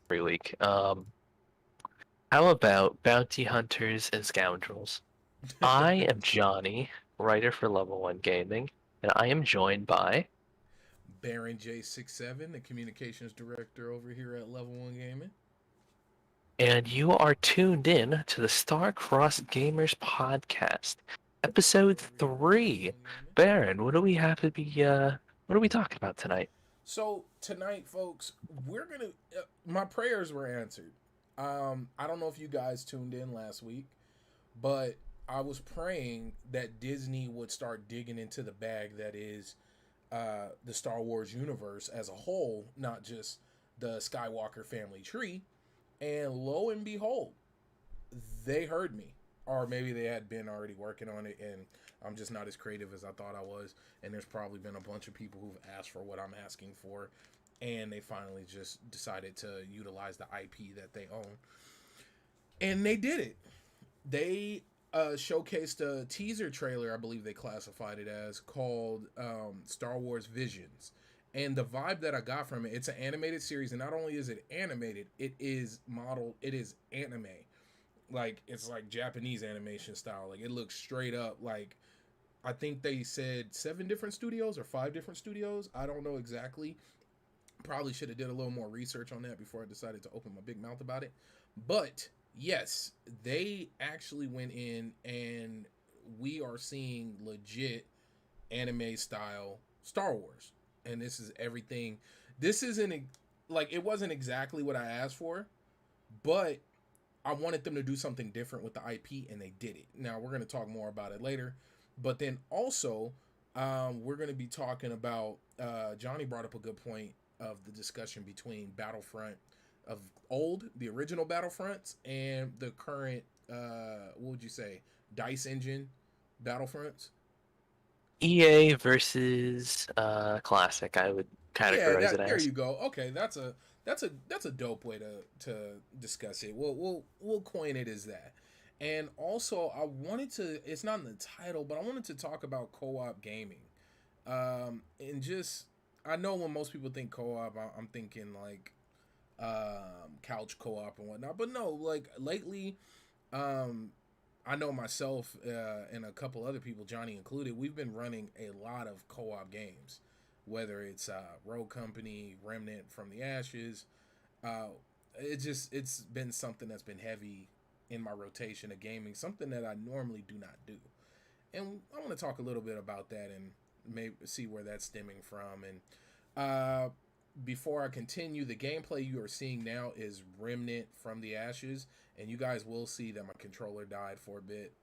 every week. How about bounty hunters and scoundrels? I am Johnny, writer for Level One Gaming, and I am joined by. Baron J67, the communications director over here at Level One Gaming. And you are tuned in to the StarCrossed Gamers podcast, episode Over here at Level 3. One Gaming. Baron, what do we have to be? What are we talking about tonight? So tonight, folks, we're gonna. My prayers were answered. I don't know if you guys tuned in last week, but I was praying that Disney would start digging into the bag that is the Star Wars universe as a whole, not just the Skywalker family tree. And lo and behold, they heard me, or maybe they had been already working on it, and I'm just not as creative as I thought I was. And there's probably been a bunch of people who've asked for what I'm asking for, and they finally just decided to utilize the IP that they own, and they did it. They showcased a teaser trailer, I believe they classified it as, called Star Wars Visions. And the vibe that I got from it, it's an animated series, and not only is it animated, it is modeled, it is anime. Like, it's like Japanese animation style. Like, it looks straight up like, I think they said 7 different studios or 5 different studios. I don't know exactly. Probably should have did a little more research on that before I decided to open my big mouth about it. But yes, they actually went in, and we are seeing legit anime style Star Wars. And this is everything. This isn't like, it wasn't exactly what I asked for, but I wanted them to do something different with the IP, and they did it. Now we're going to talk more about it later, but then also we're going to be talking about. Johnny brought up a good point of the discussion between Battlefront of the original Battlefronts, and the current, what would you say, Dice Engine Battlefronts. EA versus Classic, I would Yeah, categorize it that there as. you go. Okay, that's a dope way to discuss it. We'll coin it as that. And also, I wanted to. It's not in the title, but I wanted to talk about co-op gaming. And just, I know when most people think co-op, I'm thinking like couch co-op and whatnot. But no, like lately, um, I know myself and a couple other people, Johnny included, we've been running a lot of co-op games, whether it's Rogue Company, Remnant from the Ashes. Uh, it's been something that's been heavy in my rotation of gaming, something that I normally do not do. And I want to talk a little bit about that and maybe see where that's stemming from. And uh, before I continue, the gameplay you are seeing now is Remnant from the Ashes, and you guys will see that my controller died for a bit.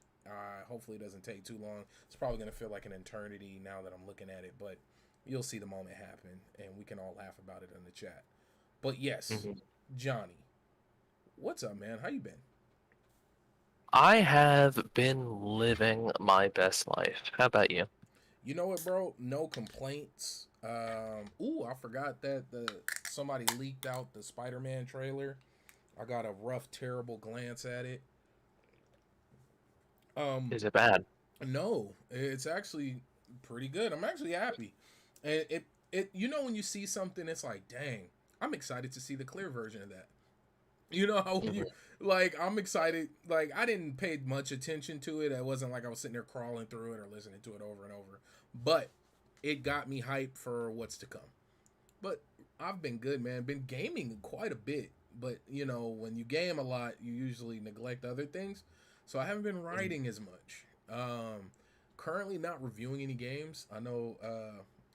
Hopefully, it doesn't take too long. It's probably going to feel like an eternity now that I'm looking at it, but you'll see the moment happen, and we can all laugh about it in the chat. But yes, Mhm. Johnny, what's up, man? How you been? I have been living my best life. How about you? You know what, bro? No complaints. I forgot that the somebody leaked out the Spider-Man trailer. I got a rough, terrible glance at it. Um, Is it bad? no, it's actually pretty good. I'm actually happy. And you know, when you see something, it's like, dang, I'm excited to see the clear version of that. You know how you, Mhm. like, I'm excited. Like, I didn't pay much attention to it. It wasn't like I was sitting there crawling through it or listening to it over and over. But it got me hyped for what's to come. But I've been good, man. Been gaming quite a bit. But you know, when you game a lot, you usually neglect other things. So I haven't been Mhm. writing as much. Currently not reviewing any games. I know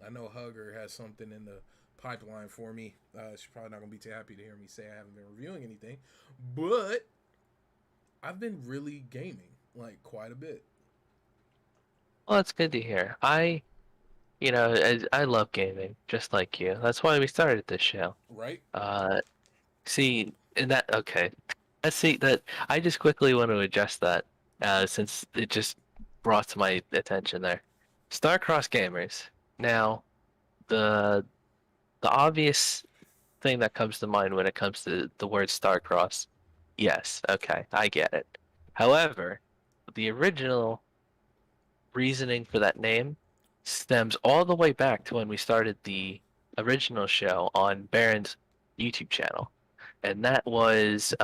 Hugger has something in the pipeline for me. She's probably not gonna be too happy to hear me say I haven't been reviewing anything, but I've been really gaming like quite a bit. Well, that's good to hear. I love gaming, just like you. That's why we started this show. Right? Uh, See, and that okay. Let's see that I just quickly want to adjust that, since it just brought to my attention there. Star-Crossed Gamers. Now, the the obvious thing that comes to mind when it comes to the word Star-Crossed, yes, okay, I get it. However, the original reasoning for that name stems all the way back to when we started the original show on Baron's YouTube channel. and that was it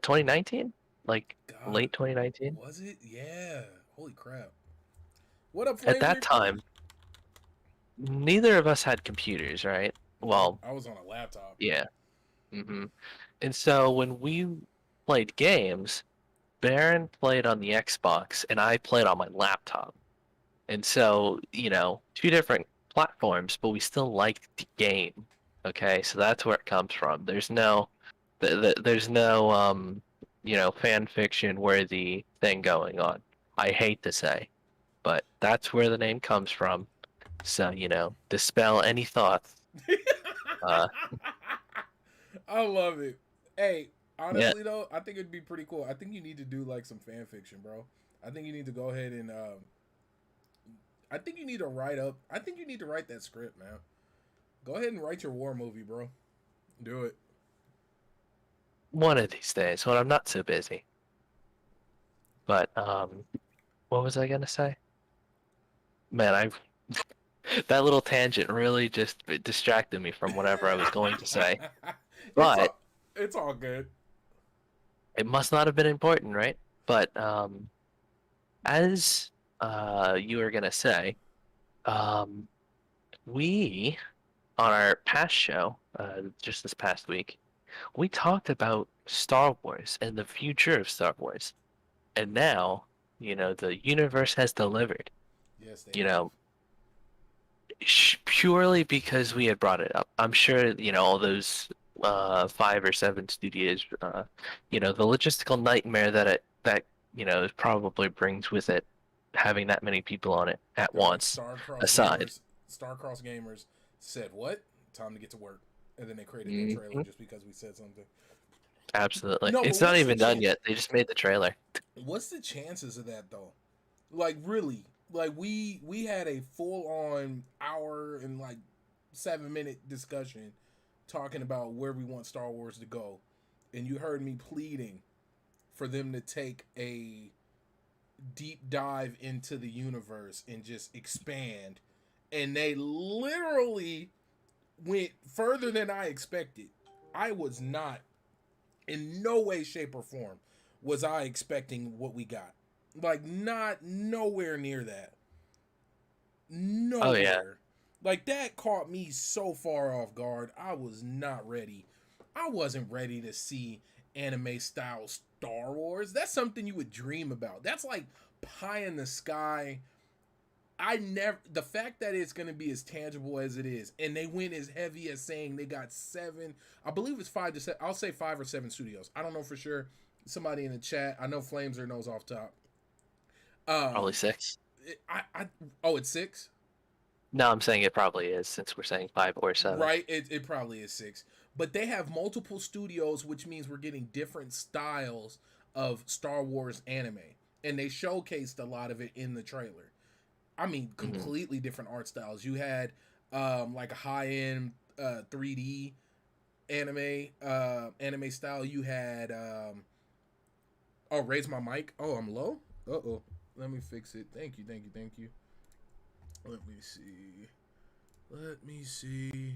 2019? Like God, late 2019? was it? Yeah. Holy crap. What up, At that Flamer? time, neither of us had computers, right? Well, I was on a laptop. yeah. And so when we played games, Baron played on the Xbox and I played on my laptop. And so, two different platforms, but we still liked the game. Okay, so that's where it comes from. There's no fan fiction worthy thing going on. I hate to say, but that's where the name comes from. So, dispel any thoughts. Uh, I love it. Hey, yeah, honestly though, I think it'd be pretty cool. I think you need to do like some fan fiction, bro. I think you need to go ahead and I think you need to write up. I think you need to write that script, man. Go ahead and write your war movie, bro. Do it. one of these days when I'm not so busy. But what was I gonna say? Man, I that little tangent really just distracted me from whatever I was going to say. it's But all it's all good. it must not have been important, right? But as you were gonna say, um, we on our past show, just this past week, we talked about Star Wars and the future of Star Wars, and now, the universe has delivered. Yes, they You have. know, purely because we had brought it up. I'm sure, all those 5 or 7 studios, the logistical nightmare it probably brings with it having that many people on it at They're like once aside. StarCrossed gamers said what? Time to get to work. And then they created that trailer Hmm. just because we said something. Absolutely. No, but It's not what's the even done chance? yet. They just made the trailer. What's the chances of that though? Like really? Like we had a full on hour and like 7 minute discussion talking about where we want Star Wars to go, and you heard me pleading for them to take a deep dive into the universe and just expand, and they literally went further than I expected. I was not in no way, shape, or form was I expecting what we got. Like not nowhere near that. Oh yeah. Nowhere. Like that caught me so far off guard. I was not ready. I wasn't ready to see anime style Star Wars. That's something you would dream about. That's like pie in the sky. I never the fact that it's gonna be as tangible as it is, and they went as heavy as saying they got 7. I believe it's 5 to 7. I'll say 5 or 7 studios. I don't know for sure. Somebody in the chat. I know Flameser knows off top. Probably Um, 6. I oh, it's 6. No, I'm saying it probably is since we're saying 5 or 7. Right, it probably is 6. But they have multiple studios, which means we're getting different styles of Star Wars anime, and they showcased a lot of it in the trailer. I mean, Hmm. completely different art styles. You had like a high end 3D anime style. You had oh, raise my mic. Oh, I'm low. Uh-oh. Let me fix it. Thank you, thank you, thank you. Let me see. Let me see.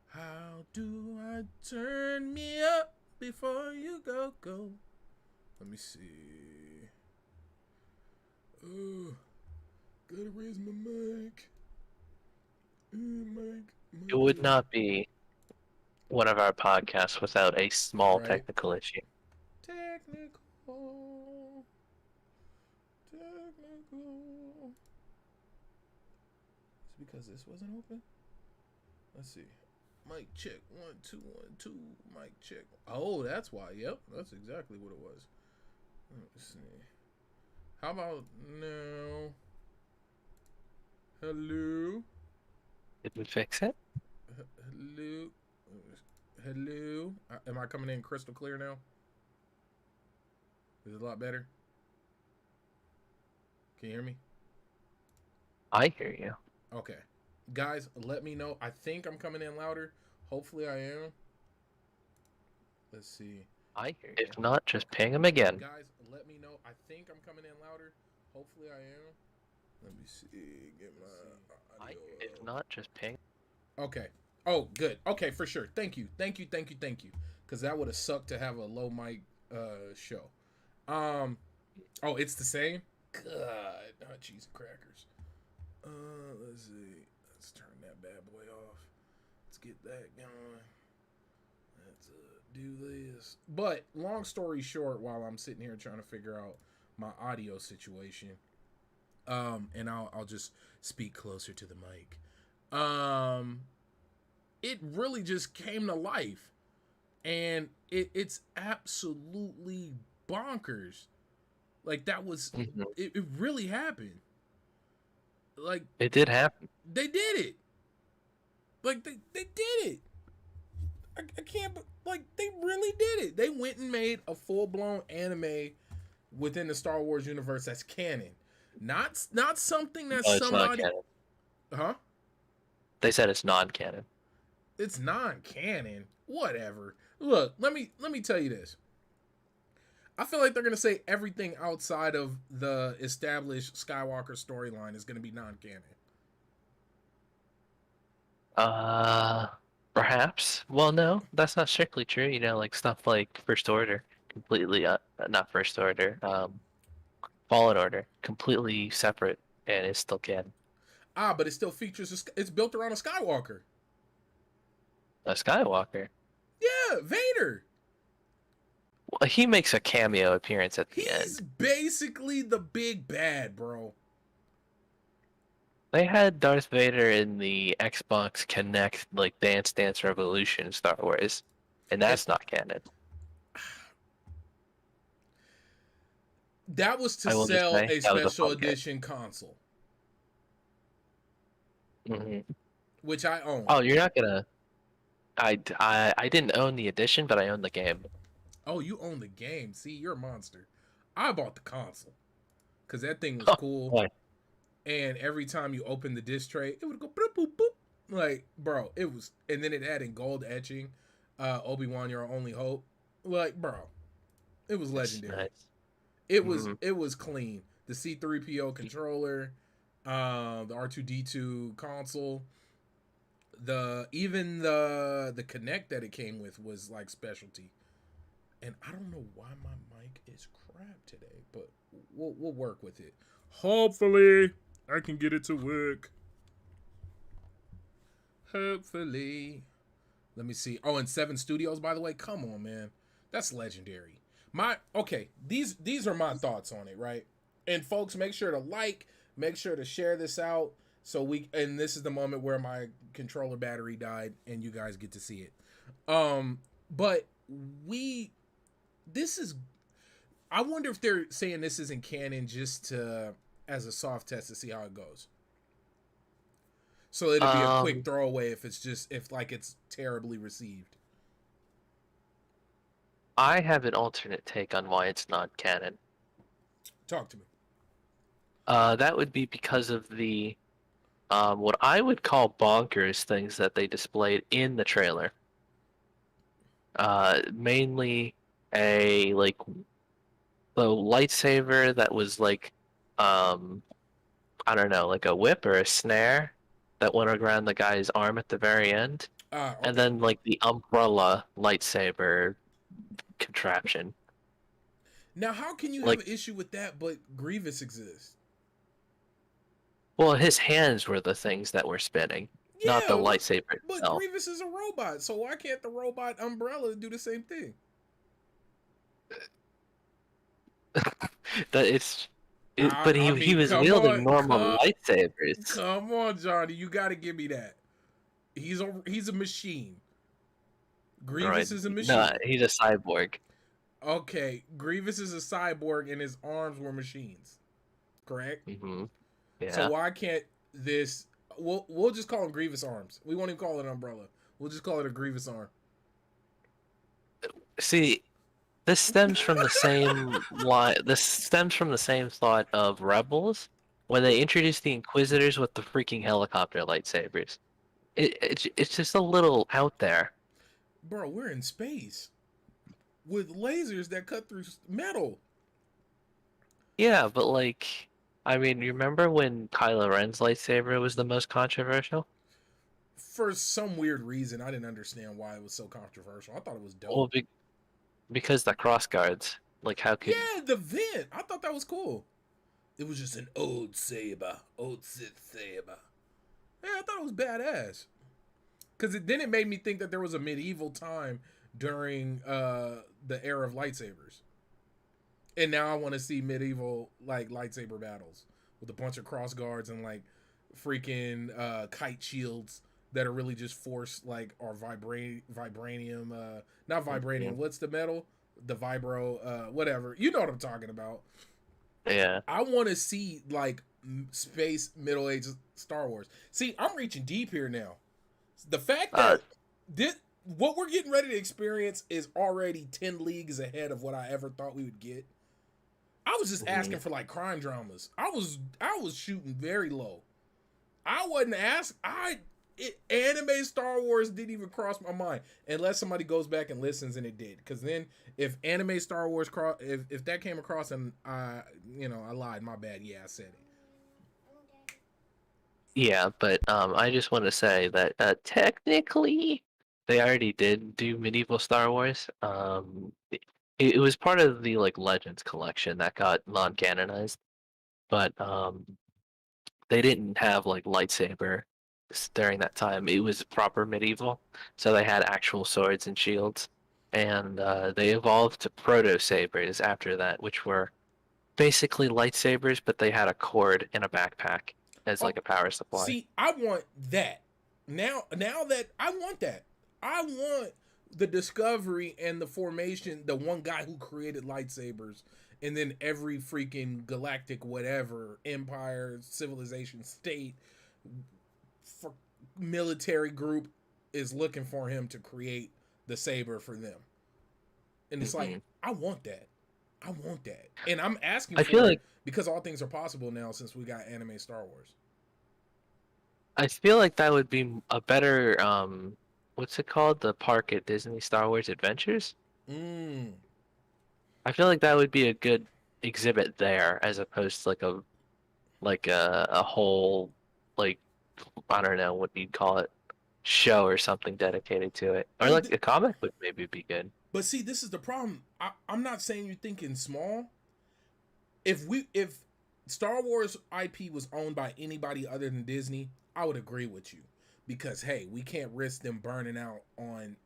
How do I turn me up before you go? Let me see. Oh, gotta raise my mic. It would not be one of our podcasts without a small Right. technical issue. Technical. Technical. Is it because this wasn't open? Let's see. Mic check. 1, 2, 1, 2. Mic check. Oh, that's why. Yep, that's exactly what it was. Let's see. How about now? Hello? Did we fix it? Hello? Hello? Am I coming in crystal clear now? Is it a lot better? Can you hear me? I hear you. Okay. Guys, let me know. I think I'm coming in louder. Hopefully I am. Let's see. I hear you. If not, just ping him again. Guys, let me know. I think I'm coming in louder. Hopefully I am. Let me see. Get my audio. If not, just ping. Okay. Oh, good. Okay, for sure. Thank you. Thank you. Thank you. Thank you. Because that would have sucked to have a low mic show. Um. Oh, it's the same. God, oh, cheese and crackers. Let's see. Let's turn that bad boy off. Let's get that going. Let's do this. But long story short, while I'm sitting here trying to figure out my audio situation, and I'll just speak closer to the mic. It really just came to life, and it's absolutely bonkers. Like that was Hmm. it really happened. Like It did happen. they did it. Like they did it. I can't. Like they really did it. They went and made a full blown anime within the Star Wars universe that's canon. Not something that No, it's not somebody. canon. Huh? They said it's non-canon. It's non-canon. Whatever. Look, let me tell you this. I feel like they're gonna say everything outside of the established Skywalker storyline is gonna be non-canon. Uh, Perhaps. Well, no, that's not strictly true. You know, like stuff like First Order, completely not First Order, Fallen Order, completely separate, and it's still canon. Ah, but it still features. It's built around a Skywalker. A Skywalker. Yeah, Vader. Well, he makes a cameo appearance at the He's end. basically the big bad, bro. They had Darth Vader in the Xbox Connect, like Dance Dance Revolution Star Wars, and And that's not canon. that was to I will just sell say a that was a special fun game. edition console, Hmm. which I own. Oh, you're not gonna. I didn't own the edition, but I own the game. Oh, you own the game. See, you're a monster. I bought the console because that thing was Oh cool. boy. And every time you open the disc tray, it would go boop boop boop. Like, bro, it was. And then it had in gold etching, Obi-Wan, your only hope. Like, bro, it was It's legendary. nice. It was clean. The C3PO controller, the R2D2 console, the Connect that it came with was like specialty. And I don't know why my mic is crap today, but we'll work with it. Hopefully, I can get it to work. Hopefully. Let me see. Oh, and Seven Studios, by the way. Come on, man. That's legendary. These are my thoughts on it, right? And folks, make sure to like, make sure to share this out and this is the moment where my controller battery died and you guys get to see it. But we this is I wonder if they're saying this isn't canon just to as a soft test to see how it goes. So it'll be a quick throwaway if it's terribly received. I have an alternate take on why it's not canon. Talk to me. That would be because of the what I would call bonkers things that they displayed in the trailer. Mainly a like the lightsaber that was like I don't know, like a whip or a snare that went around the guy's arm at the very end, Okay. and then like the umbrella lightsaber contraption. Now, how can you have Like, an issue with that, but Grievous exists? well, his hands were the things that were spinning, not the Yeah, lightsaber but itself. Grievous is a robot, so why can't the robot umbrella do the same thing? That it's, but I he mean, was wielding normal lightsabers. come on, Johnny, you got to give me that. He's a machine. Right? Grievous is a machine. No, he's a cyborg. Okay, Grievous is a cyborg, and his arms were machines. Correct. Hmm. So Yeah. why can't this? We'll just call him Grievous arms. We won't even call it an umbrella. We'll just call it a Grievous arm. See, this stems from the same line. This stems from the same thought of Rebels when they introduced the Inquisitors with the freaking helicopter lightsabers. It's just a little out there. Bro, we're in space with lasers that cut through metal. Yeah, but like, I mean, you remember when Kylo Ren's lightsaber was the most controversial? For some weird reason, I didn't understand why it was so controversial. I thought it was dope. Well, because the cross guards. Like, how could Yeah, the vent. I thought that was cool. It was just an old saber, old Sith saber. Yeah, I thought it was badass. Because then it made me think that there was a medieval time during the era of lightsabers, and now I want to see medieval like lightsaber battles with a bunch of cross guards and like freaking kite shields that are really just force like or vibranium, not vibranium. Mhm. What's the metal? The vibro, whatever. You know what I'm talking about. Yeah. I want to see like space middle age Star Wars. See, I'm reaching deep here now. The fact Uh, that this what we're getting ready to experience is already 10 leagues ahead of what I ever thought we would get. I was just mhm. asking for like crime dramas. I was shooting very low. I wasn't asked. Anime Star Wars didn't even cross my mind unless somebody goes back and listens and it did. Because then if anime Star Wars if that came across and I lied. My bad. Yeah, I said it. Yeah, but I just want to say that technically they already did do medieval Star Wars. It was part of the like Legends collection that got non-canonized, but they didn't have like lightsaber during that time. It was proper medieval, so they had actual swords and shields, and they evolved to proto sabers after that, which were basically lightsabers, but they had a cord in a backpack as Oh, like a power supply. see, I want that. Now that I want that. I want the discovery and the formation, the one guy who created lightsabers, and then every freaking galactic whatever, empire, civilization, state, for military group is looking for him to create the saber for them. And it's like, Mhm. I want that. I want that. And I'm asking I feel for it like because all things are possible now since we got anime Star Wars. I feel like that would be a better what's it called? The park at Disney Star Wars Adventures? Mm. I feel like that would be a good exhibit there as opposed to like a whole like I don't know what you'd call it, show or something dedicated to it. Or Well, like a comic would maybe be good. but see, this is the problem. I'm not saying you're thinking small. If Star Wars IP was owned by anybody other than Disney, I would agree with you. Because hey, we can't risk them burning out on.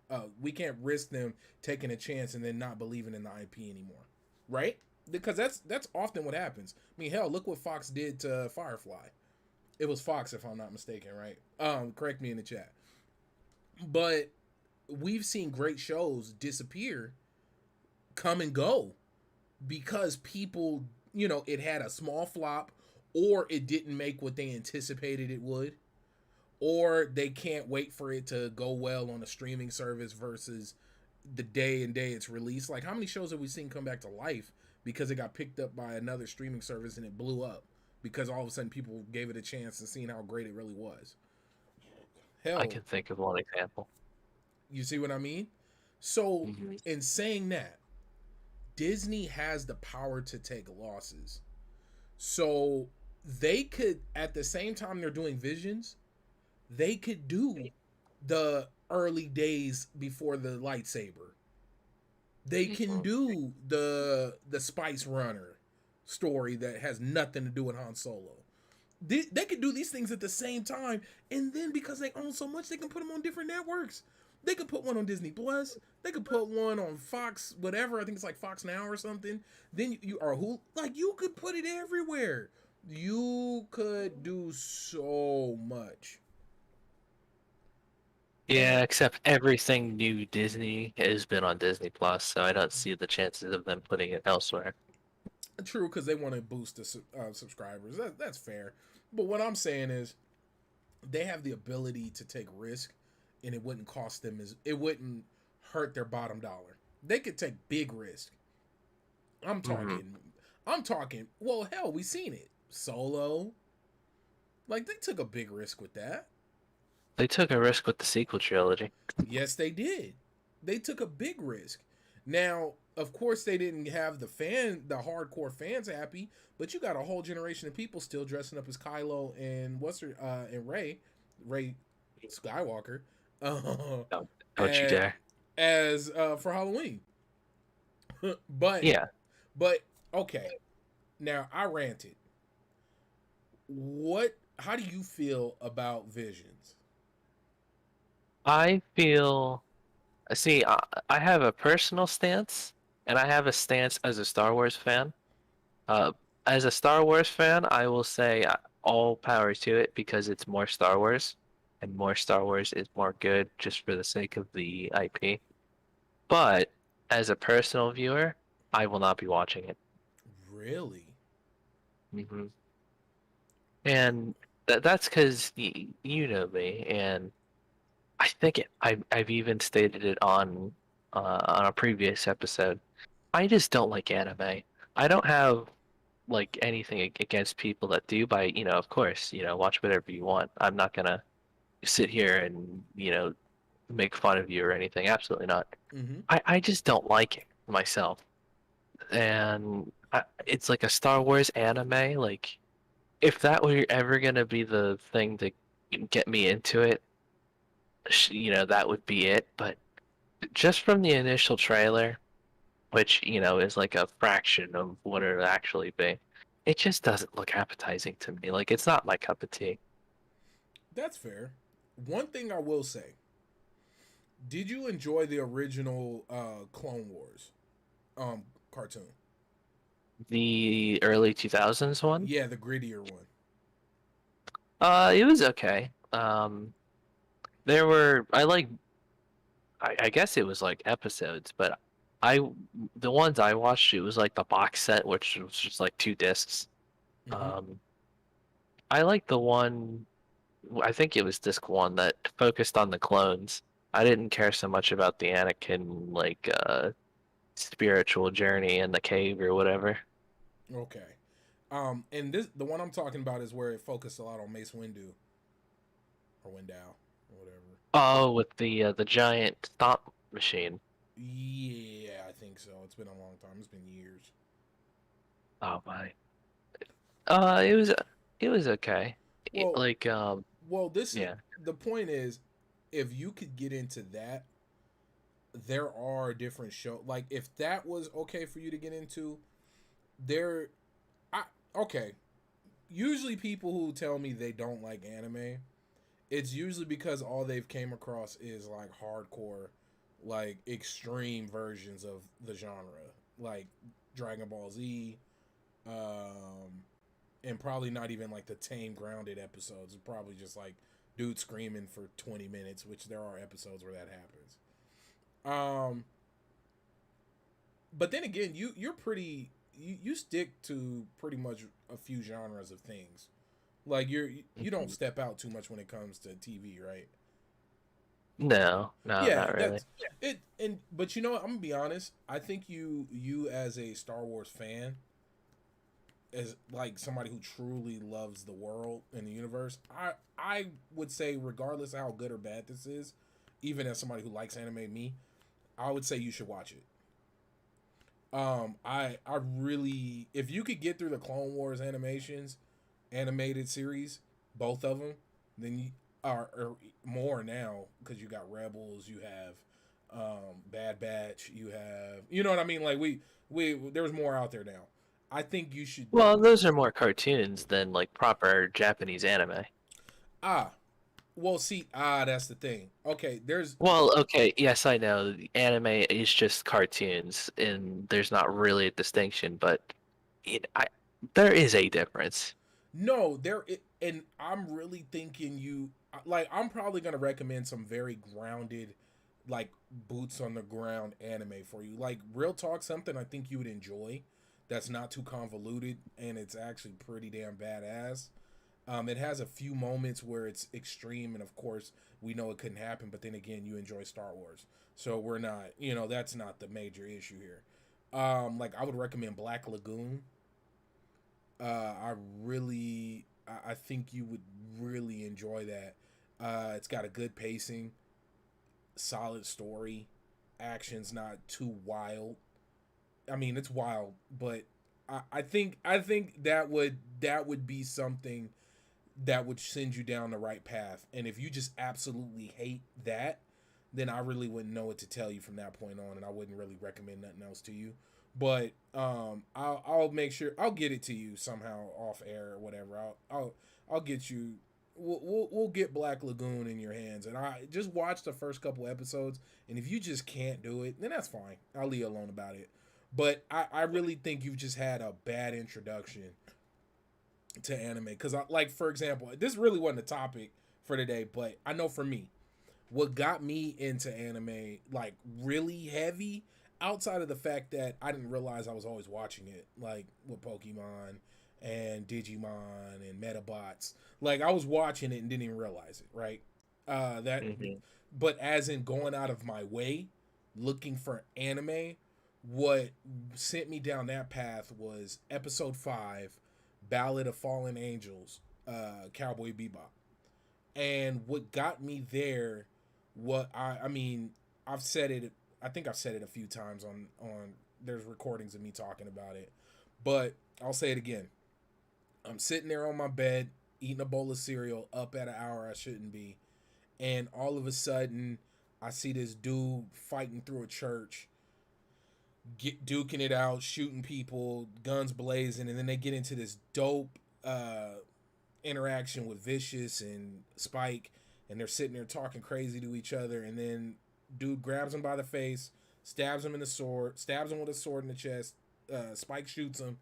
We can't risk them taking a chance and then not believing in the IP anymore, right? Because that's often what happens. I mean, hell, look what Fox did to Firefly. It was Fox, if I'm not mistaken, right? Correct me in the chat. But we've seen great shows disappear, come and go because people, it had a small flop or it didn't make what they anticipated it would, or they can't wait for it to go well on a streaming service versus the day and day it's released. Like, how many shows have we seen come back to life because it got picked up by another streaming service and it blew up because all of a sudden people gave it a chance and seen how great it really was? I Hell, can think of one example. you see what I mean? So, Mhm. in saying that, Disney has the power to take losses. So, they could, at the same time they're doing Visions, they could do the early days before the lightsaber. They can do the Spice Runner story that has nothing to do with Han Solo. They could do these things at the same time, and then because they own so much, they can put them on different networks. They could put one on Disney Plus. They could put one on Fox, whatever. I think it's like Fox Now or something. Then you or who like you could put it everywhere. You could do so much. And Yeah, except everything new Disney has been on Disney Plus, so I don't see the chances of them putting it elsewhere. true, because they want to boost the subscribers. That's fair. But what I'm saying is, they have the ability to take risk, and it wouldn't cost them as it wouldn't hurt their bottom dollar. They could take big risk. I'm Hmm. talking. I'm talking. Well, hell, we seen it. Solo. Like they took a big risk with that. They took a risk with the sequel trilogy. Yes, they did. They took a big risk. Now, of course, they didn't have the hardcore fans happy, but you got a whole generation of people still dressing up as Kylo and and Ray. Ray, Skywalker, uh, Don't, don't you as, dare. for Halloween. but Yeah, but okay, now I ranted. What? How do you feel about Visions? I feel. See, I have a personal stance, and I have a stance as a Star Wars fan. Uh, as a Star Wars fan, I will say all power to it because it's more Star Wars, and more Star Wars is more good just for the sake of the IP. But as a personal viewer, I will not be watching it. Really? Hmm. And that's because you know me, and I think I've even stated it on a previous episode. I just don't like anime. I don't have like anything against people that do by, of course, watch whatever you want. I'm not gonna sit here and, make fun of you or anything. Absolutely not. Mm-hmm. I just don't like it myself. And it's like a Star Wars anime. Like, if that were ever gonna be the thing to get me into it, that would be it. But just from the initial trailer, which, is like a fraction of what it'll actually be. It just doesn't look appetizing to me. Like, it's not my cup of tea. That's fair. One thing I will say: did you enjoy the original Clone Wars um cartoon? The early 2000s one, Yeah, the grittier one. it was okay. There were, I guess it was like episodes, but I, the ones I watched, it was like the box set, which was just like two discs. Mm-hmm. Um, I like the one, I think it was disc one that focused on the clones. I didn't care so much about the Anakin, like, spiritual journey in the cave or whatever. Okay. And this the one I'm talking about is where it focused a lot on Mace Windu or Window or whatever. Oh, with the giant stomp machine. Yeah, I think so. It's been a long time. It's been years. Oh my. It was okay. Well, Like, this is yeah. the point is, if you could get into that, there are different shows. Like if that was okay for you to get into, there, I okay. Usually, people who tell me they don't like anime, it's usually because all they've came across is like hardcore, like extreme versions of the genre, like Dragon Ball Z, um, and probably not even like the tame grounded episodes. It's probably just like dude screaming for 20 minutes, which there are episodes where that happens. Um, but then again, you're pretty you stick to pretty much a few genres of things. Like you don't Mhm. step out too much when it comes to TV, right? No, no, Yeah, not really. that's it. And but you know what? I'm gonna be honest. I think you as a Star Wars fan, as like somebody who truly loves the world and the universe, I would say regardless of how good or bad this is, even as somebody who likes anime, me, I would say you should watch it. I really, if you could get through the Clone Wars animated series, both of them, then you are more now because you got Rebels, you have Bad Batch, you have, you know what I mean? Like we there's more out there now. I think you should. Well, those are more cartoons than like proper Japanese anime. Ah, see, that's the thing. Okay, there's Well, okay, yes, I know. The anime is just cartoons, and there's not really a distinction, but there is a difference. no there, and I'm really thinking you like. I'm probably gonna recommend some very grounded, like boots on the ground anime for you. Like real talk, something I think you would enjoy. That's not too convoluted, and it's actually pretty damn badass. It has a few moments where it's extreme, and of course, we know it couldn't happen. But then again, you enjoy Star Wars, so we're not, that's not the major issue here. Like I would recommend Black Lagoon. I really, I think you would really enjoy that. It's got a good pacing, solid story, action's not too wild. I mean, it's wild, but I think that would be something that would send you down the right path. And if you just absolutely hate that, then I really wouldn't know what to tell you from that point on, and I wouldn't really recommend nothing else to you. But I'll make sure I'll get it to you somehow off air or whatever. I'll get you. We'll get Black Lagoon in your hands, and I just watch the first couple episodes. And if you just can't do it, then that's fine. I'll leave you alone about it. But I really think you've just had a bad introduction to anime because like for example, this really wasn't a topic for today, but I know for me, what got me into anime like really heavy, outside of the fact that I didn't realize I was always watching it, like with Pokemon and Digimon and Metabots, like I was watching it and didn't even realize it, right? That Hmm. But as in going out of my way looking for anime, what sent me down that path was episode 5, Ballad of Fallen Angels, Cowboy Bebop. And what got me there, what I mean, I've said it. I think I've said it a few times on. There's recordings of me talking about it, but I'll say it again. I'm sitting there on my bed eating a bowl of cereal, up at an hour I shouldn't be, and all of a sudden I see this dude fighting through a church, duking it out, shooting people, guns blazing, and then they get into this dope interaction with Vicious and Spike, and they're sitting there talking crazy to each other, and then dude grabs him by the face, stabs him in the sword, stabs him with a sword in the chest. Spike shoots him,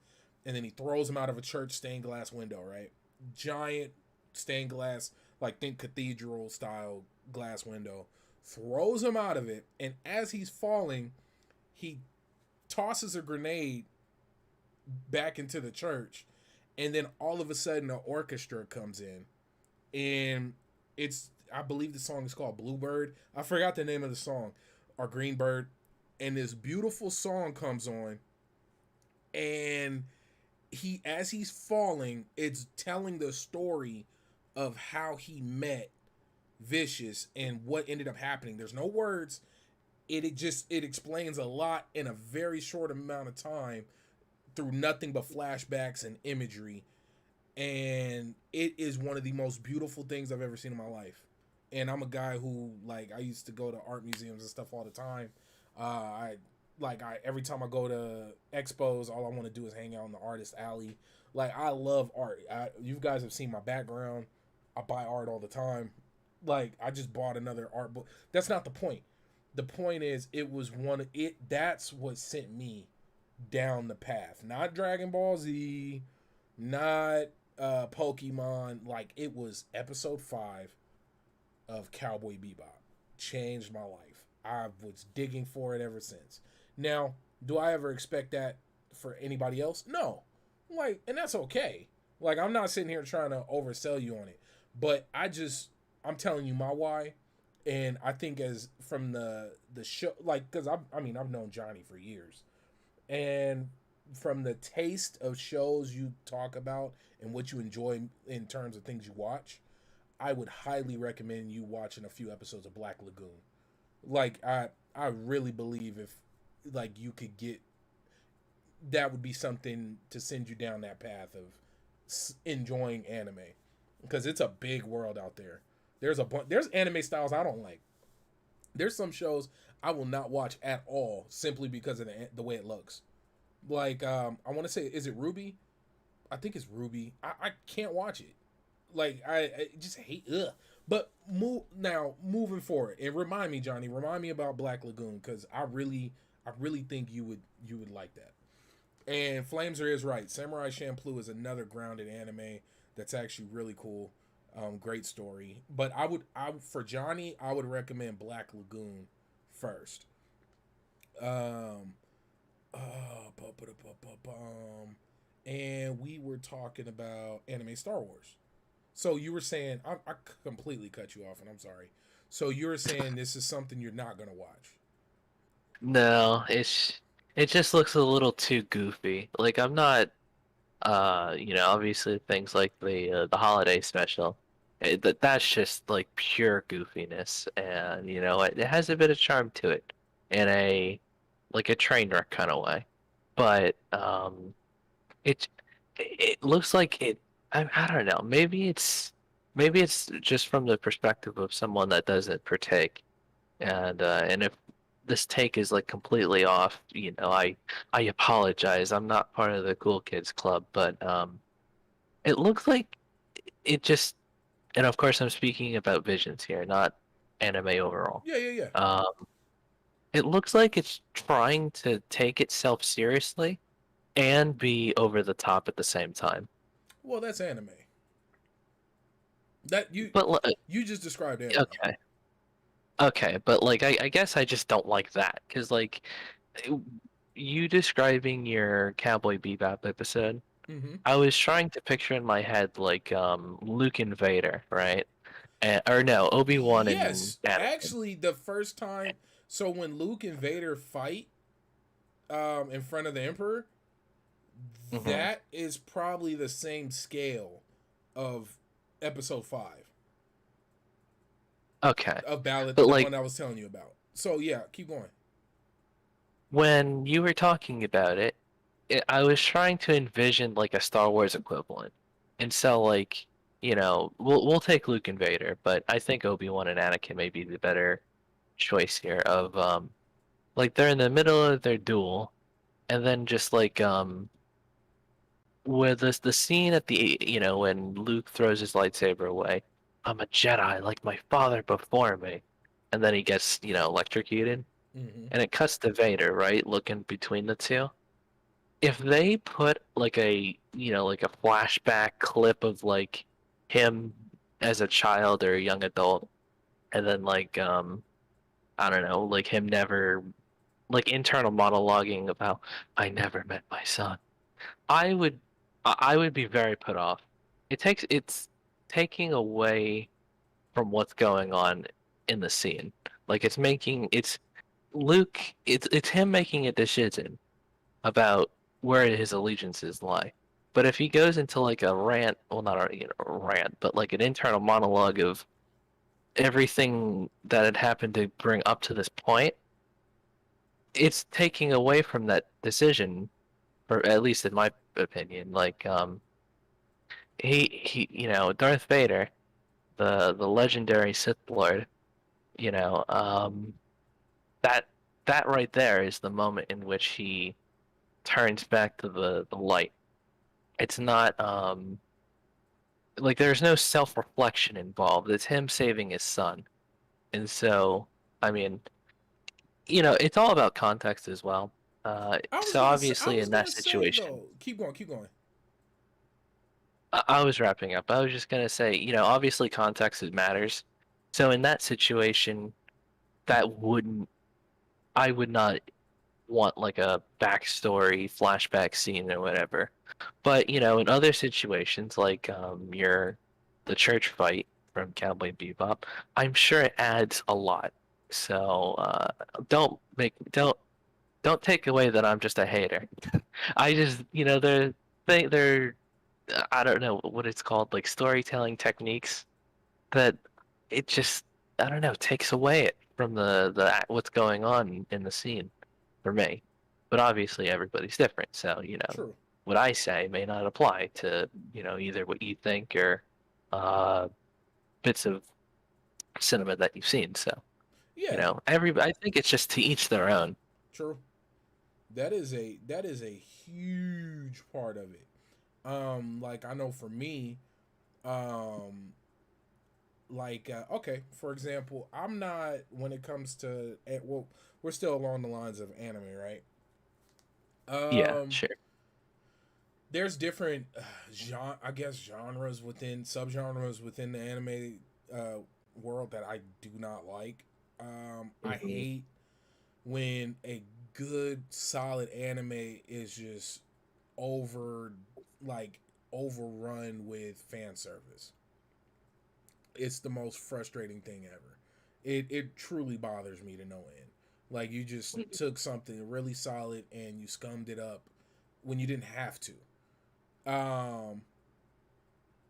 and then he throws him out of a church stained glass window. Right, giant stained glass, like think cathedral style glass window. Throws him out of it, and as he's falling, he tosses a grenade back into the church, and then all of a sudden an orchestra comes in, and it's I believe the song is called Bluebird. I forgot the name of the song, or Greenbird, and this beautiful song comes on, and as he's falling, it's telling the story of how he met Vicious and what ended up happening. There's no words. It explains a lot in a very short amount of time through nothing but flashbacks and imagery, and it is one of the most beautiful things I've ever seen in my life. And I'm a guy who, like, I used to go to art museums and stuff all the time. I every time I go to expos, all I want to do is hang out in the artist alley. Like, I love art. You guys have seen my background. I buy art all the time. Like, I just bought another art book. That's not the point. The point is, it was one. That's what sent me down the path. Not Dragon Ball Z, not Pokemon. Like, it was episode 5 of Cowboy Bebop. Changed my life. I was digging for it ever since. Now, do I ever expect that for anybody else? No. Like, and that's okay. Like, I'm not sitting here trying to oversell you on it. But I'm telling you my why. And I think as from the show, like, because I mean, I've known Johnny for years. And from the taste of shows you talk about and what you enjoy in terms of things you watch, I would highly recommend you watching a few episodes of Black Lagoon. Like, I really believe if like you could get, that would be something to send you down that path of enjoying anime, because it's a big world out there. There's anime styles I don't like. There's some shows I will not watch at all simply because of the way it looks. Like, I want to say, is it Ruby? I think it's Ruby. I can't watch it. Like, I just hate. Ugh. But moving forward, and remind me, Johnny. Remind me about Black Lagoon, because I really think you would like that. And Flameser is right. Samurai Champloo is another grounded anime that's actually really cool. Great story. But for Johnny, I would recommend Black Lagoon first. Um, and we were talking about anime Star Wars. So you were saying I completely cut you off, and I'm sorry. So you were saying this is something you're not gonna watch. No, it just looks a little too goofy. Like I'm not, obviously things like the holiday special, that's just like pure goofiness, and it has a bit of charm to it in a like a train wreck kind of way. But it looks like it. I don't know. Maybe it's just from the perspective of someone that doesn't partake, and if this take is like completely off, I apologize. I'm not part of the cool kids club, but it looks like it just, and of course I'm speaking about visions here, not anime overall. Yeah, yeah, yeah. Um, it looks like it's trying to take itself seriously and be over the top at the same time. Well, that's anime. That But you just described anime. okay, okay, but like I guess I just don't like that because like you describing your Cowboy Bebop episode, Mm-hmm. I was trying to picture in my head like Luke and Vader, right? Or no, Obi-Wan and Yes, Anakin. actually, the first time. So when Luke and Vader fight, in front of the Emperor, Hmm. that is probably the same scale of Episode 5 Okay, of Ballad, but the like one I was telling you about. So yeah, keep going. when you were talking about it, I was trying to envision like a Star Wars equivalent. And so like, we'll take Luke and Vader, but I think Obi-Wan and Anakin may be the better choice here of like they're in the middle of their duel and then just like with the scene at the when Luke throws his lightsaber away, I'm a Jedi like my father before me. And then he gets, electrocuted Mm-hmm. and it cuts to Vader, right? Looking between the two. If they put like like a flashback clip of like him as a child or a young adult and then like I don't know, like him never like internal monologuing of how I never met my son. I would I would be very put off. It's taking away from what's going on in the scene. Like it's Luke, it's him making a decision about where his allegiances lie. But if he goes into like a rant, well, not a rant, but like an internal monologue of everything that had happened to bring up to this point, it's taking away from that decision, or at least in my opinion. Like, Darth Vader, the legendary Sith Lord, you know, um, that that right there is the moment in which he turns back to the light. It's not like there's no self-reflection involved. It's him saving his son. And so, I mean, it's all about context as well. So I obviously was in that gonna say situation, though. Keep going. Keep going. I was wrapping up. I was just gonna say, obviously context it matters. So in that situation, that wouldn't I would not want like a backstory flashback scene or whatever. But in other situations like the church fight from Cowboy Bebop, I'm sure it adds a lot. So don't take away that I'm just a hater. I just they're I don't know what it's called, like storytelling techniques that it just I don't know takes away it from the what's going on in the scene for me. But obviously everybody's different, so True. what I say may not apply to either what you think or uh, bits of cinema that you've seen. So Yeah. I think it's just to each their own. True. That is a huge part of it. Like I know for me, um, like okay, for example, I'm not when it comes to well, we're still along the lines of anime, right? Yeah, Um, sure. there's different I guess genres within subgenres within the anime uh, world that I do not like. I Hmm. hate when a good solid anime is just over like overrun with fan service. It's the most frustrating thing ever. It truly bothers me to no end. Like you just took something really solid and you scummed it up when you didn't have to. Um,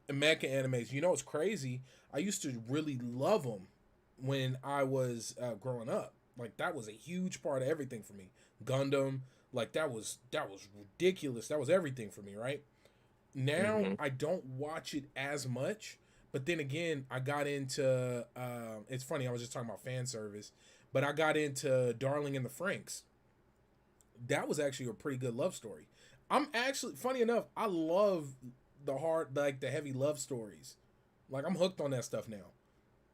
mecha animes. You know it's crazy. I used to really love them when I was growing up. Like that was a huge part of everything for me. Gundam, like that was ridiculous. That was everything for me, right? Now Hmm. I don't watch it as much, but then again, I got into. It's funny. I was just talking about fan service, but I got into Darling in the Franks. That was actually a pretty good love story. I'm actually funny enough. I love the hard, like the heavy love stories. Like I'm hooked on that stuff now.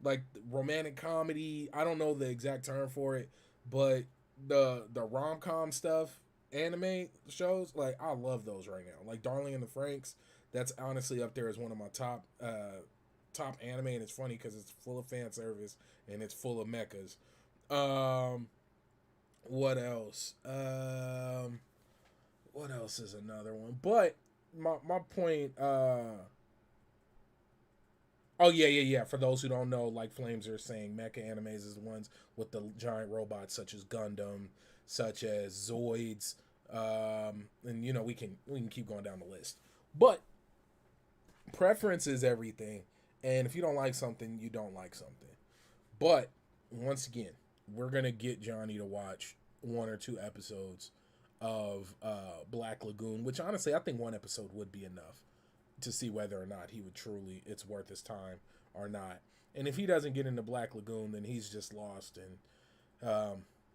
Like romantic comedy. I don't know the exact term for it, but the rom com stuff, anime shows, like I love those right now. Like Darling in the Franks, that's honestly up there as one of my top anime, and it's funny because it's full of fan service and it's full of mechas. Um, what else? What else is another one? But my point. Oh yeah. For those who don't know, like Flames are saying, mecha animes is the ones with the giant robots, such as Gundam, such as Zoids, and we can keep going down the list. But preference is everything, and if you don't like something, you don't like something. But once again, we're gonna get Johnny to watch one or two episodes of Black Lagoon, which honestly I think one episode would be enough to see whether or not he would truly it's worth his time or not. And if he doesn't get into Black Lagoon, then he's just lost. And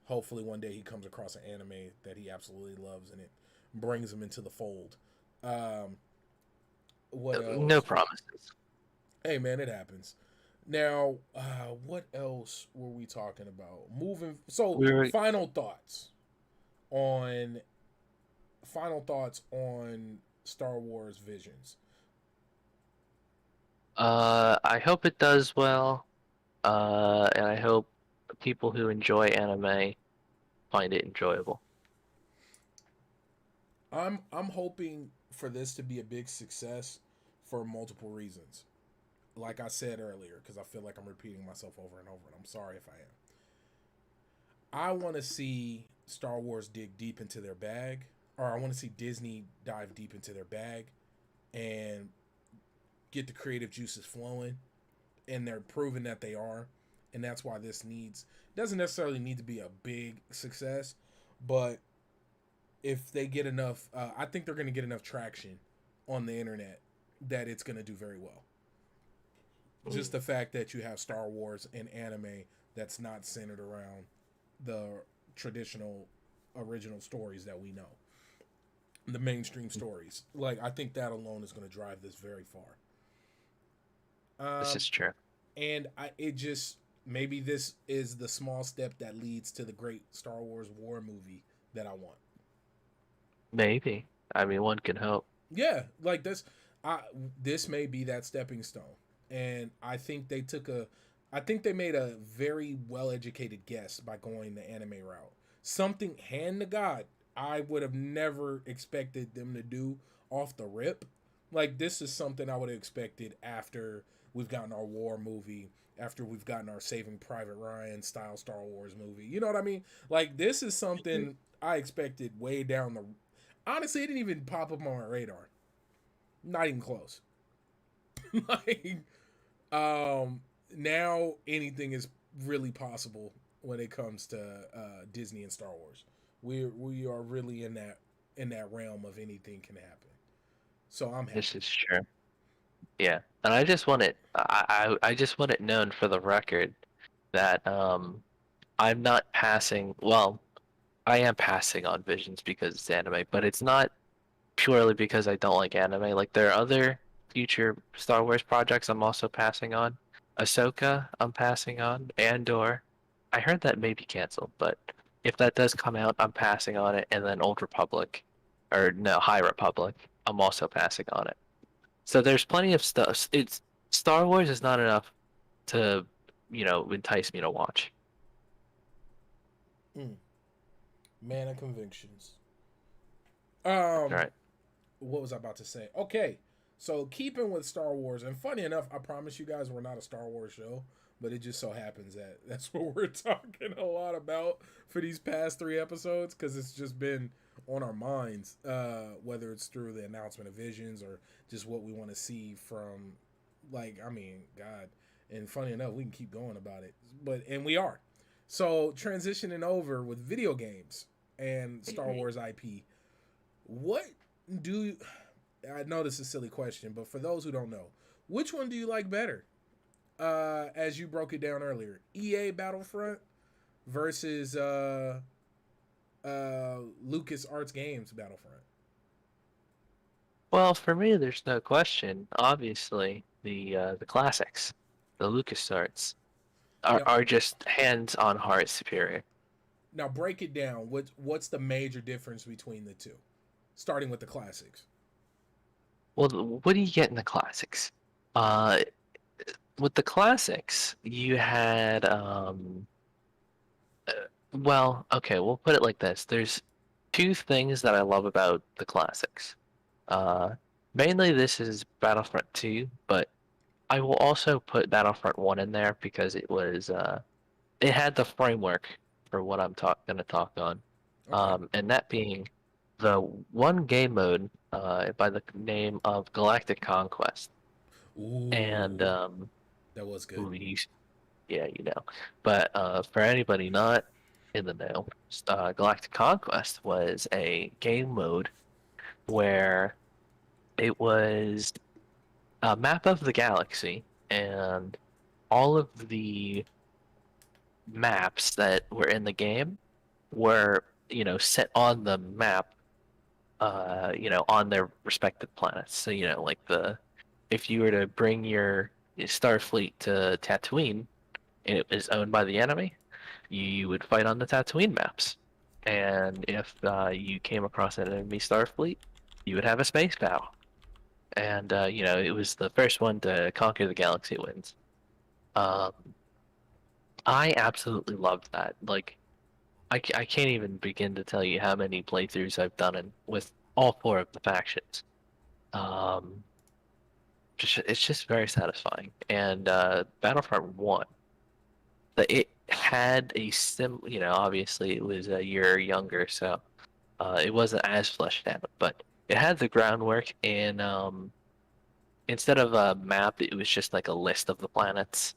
hopefully one day he comes across an anime that he absolutely loves and it brings him into the fold. Um, what No else? promises. Hey man, it happens. Now, what else were we talking about? Moving. So, We're on final thoughts on Star Wars Visions. I hope it does well. And I hope people who enjoy anime find it enjoyable. I'm hoping for this to be a big success for multiple reasons. Like I said earlier, because I feel like I'm repeating myself over and over, and I'm sorry if I am. I want to see Star Wars dig deep into their bag, or I want to see Disney dive deep into their bag and get the creative juices flowing, and they're proving that they are, and that's why this needs doesn't necessarily need to be a big success, but if they get enough, I think they're going to get enough traction on the internet that it's going to do very well. Just the fact that you have Star Wars and anime that's not centered around the traditional original stories that we know, the mainstream stories. Like I think that alone is going to drive this very far. This is true. And it just maybe this is the small step that leads to the great Star Wars war movie that I want. Maybe. I mean, one can hope. Yeah, like I this may be that stepping stone. And I think they made a very well educated guess by going the anime route. Something hand to God I would have never expected them to do off the rip. Like this is something I would have expected after we've gotten our war movie, after we've gotten our Saving Private Ryan style Star Wars movie. You know what I mean? Like this is something I expected way down the. Honestly, it didn't even pop up on my radar. Not even close. like, now anything is really possible when it comes to Disney and Star Wars. We are really in that realm of anything can happen. So I'm This happy. is true. Yeah, and I just want it. I just want it known for the record that I'm not passing. Well, I am passing on Visions because it's anime, but it's not purely because I don't like anime. Like there are other future Star Wars projects I'm also passing on. Ahsoka, I'm passing on. Andor, I heard that may be canceled, but if that does come out, I'm passing on it. And then Old Republic, or no, High Republic, I'm also passing on it. So there's plenty of stuff. It's Star Wars is not enough to, entice me to watch. Mm, man of convictions. All Um, right. what was I about to say? Okay, so keeping with Star Wars, and funny enough, I promise you guys we're not a Star Wars show, but it just so happens that that's what we're talking a lot about for these past three episodes because it's just been on our minds, whether it's through the announcement of Visions or just what we want to see from, like, I mean, God. And funny enough, we can keep going about it, and we are. So transitioning over with video games and Star Wars IP, what do I know this is a silly question, but for those who don't know, which one do you like better? As you broke it down earlier, EA Battlefront versus Lucas Arts Games Battlefront. Well, for me, there's no question. Obviously, the classics, the LucasArts, Now, are just hands on heart superior. now break it down. What's the major difference between the two? Starting with the classics. Well, what do you get in the classics? Uh, with the classics, you had uh, well, okay, we'll put it like this. There's two things that I love about the classics. Uh, Mainly this is Battlefront 2, but I will also put Battlefront 1 in there because it had the framework for what I'm gonna talk on. Okay. And that being the one game mode by the name of Galactic Conquest. And Ooh, that was good. ooh, yeah, you know. But for anybody not in the know, Galactic Conquest was a game mode where it was a map of the galaxy, and all of the maps that were in the game were, set on the map, on their respective planets. So, like if you were to bring your Starfleet to Tatooine and it was owned by the enemy, you would fight on the Tatooine maps. And if you came across an enemy Starfleet, you would have a space battle. And it was the first one to conquer the galaxy wins. Um, I absolutely loved that. Like, I can't even begin to tell you how many playthroughs I've done with all four of the factions. Um, it's just very satisfying. And Battlefront 1, it had obviously it was a year younger, so it wasn't as fleshed out, but it had the groundwork in instead of a map, it was just like a list of the planets.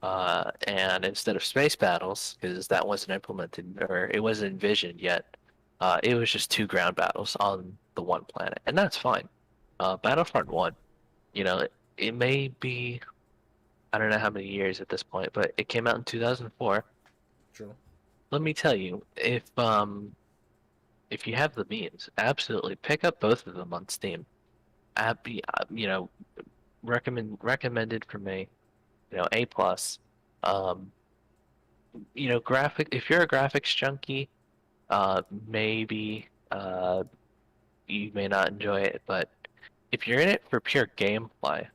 And instead of space battles, because that wasn't implemented or it wasn't envisioned yet, it was just two ground battles on the one planet, and that's fine. Battlefront 1, it may be, I don't know how many years at this point, but it came out in 2004. True. Let me tell you, if you have the means, absolutely pick up both of them on Steam. Be, recommended for me, A plus. Um, if you're a graphics junkie, maybe you may not enjoy it, but if you're in it for pure gameplay,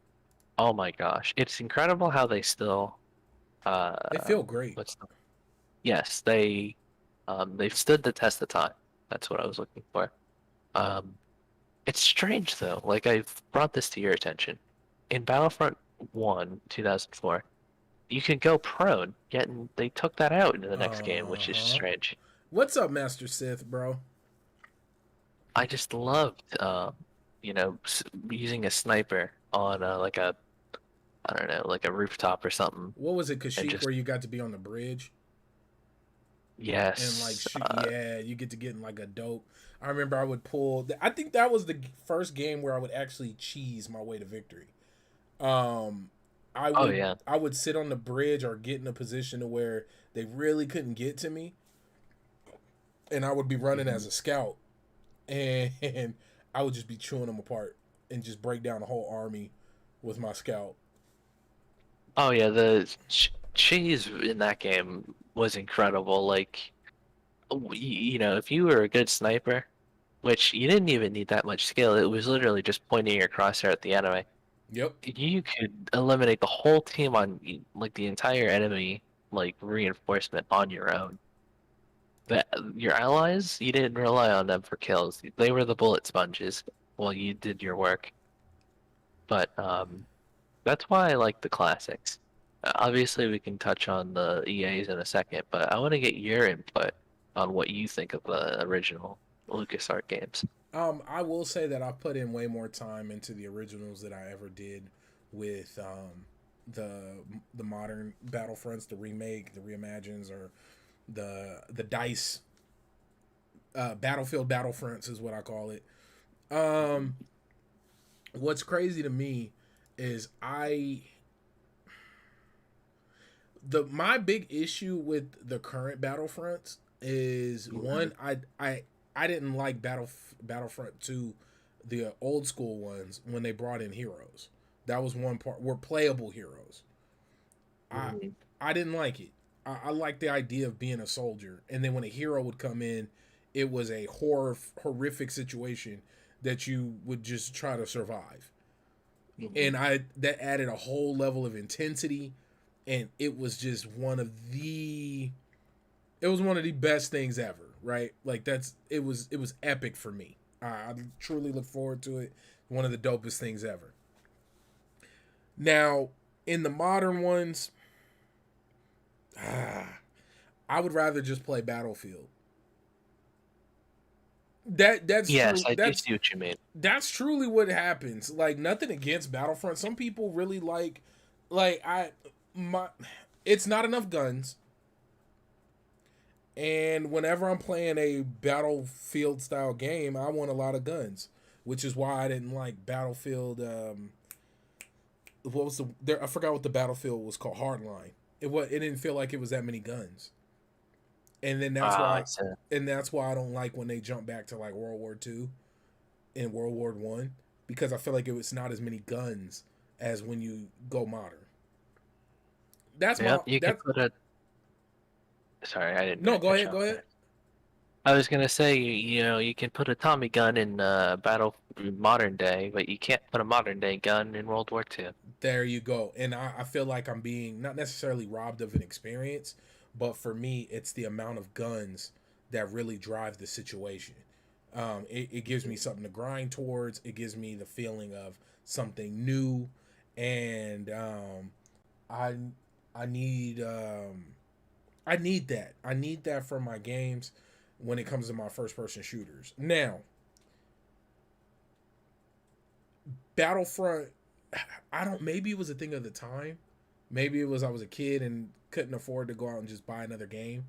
oh my gosh, it's incredible how they still They uh feel great. what's the yes, they've stood the test of time. That's what I was looking for. Um it's strange though, like I've brought this to your attention. In Battlefront 1, 2004, you could go prone, yet they took that out into the next game, which is Uh-huh. strange. What's up, Master Sith, bro? I just loved, using a sniper on I don't know, like a rooftop or something, What was it, and Kashyyyk, just where you got to be on the bridge and like yes, shoot? Yeah, you get to get in like a dope. I remember I would pull. I think that was the first game where I would actually cheese my way to victory. Um, I oh would yeah, I would sit on the bridge or get in a position to where they really couldn't get to me, and I would be running hmm as a scout, and I would just be chewing them apart and just break down a whole army with my scout. oh yeah. The cheese in that game was incredible. Like, if you were a good sniper, which you didn't even need that much skill, it was literally just pointing your crosshair at the enemy. Yep. You could eliminate the whole team on like the entire enemy like reinforcement on your own. The, your allies, you didn't rely on them for kills. They were the bullet sponges while you did your work. But that's why I like the classics. Obviously, we can touch on the EAs in a second, but I want to get your input on what you think of the original LucasArts games. I will say that I've put in way more time into the originals than I ever did with the the modern Battlefronts, the remake, the reimagines, or the dice Battlefield Battlefronts is what I call it. Um, What's crazy to me is my big issue with the current Battlefronts is Mhm. one, I didn't like Battlefront 2, the old school ones, when they brought in heroes. That was one part, were playable heroes. I Mhm. I didn't like it. I liked the idea of being a soldier, and then when a hero would come in, it was a horrific situation that you would just try to survive. Mhm. And that added a whole level of intensity, and it was just one of the best things ever, right? Like it was epic for me. I truly look forward to it. One of the dopest things ever. Now, in the modern ones, I would rather just play Battlefield. That's Yes, true. I do That's see what you mean. that's truly what happens. Like, nothing against Battlefront. Some people really like I my it's not enough guns. And whenever I'm playing a Battlefield style game, I want a lot of guns, which is why I didn't like Battlefield. What was the there? I forgot what the Battlefield was called. Hardline. It didn't feel like it was that many guns, and then I see. that's why I don't like when they jump back to like World War II and World War I, because I feel like it was not as many guns as when you go modern. That's my Yep, you can that's put a. Sorry, I didn't mean no. to Go cut ahead. you Go off ahead. there. I was gonna say, you can put a Tommy gun in battle modern day, but you can't put a modern day gun in World War II. There you go. And I feel like I'm being not necessarily robbed of an experience, but for me, it's the amount of guns that really drive the situation. It gives me something to grind towards. It gives me the feeling of something new, and I I need I need that. I need that for my games when it comes to my first person shooters. Now, Battlefront, I don't. Maybe it was a thing of the time. Maybe it was I was a kid and couldn't afford to go out and just buy another game.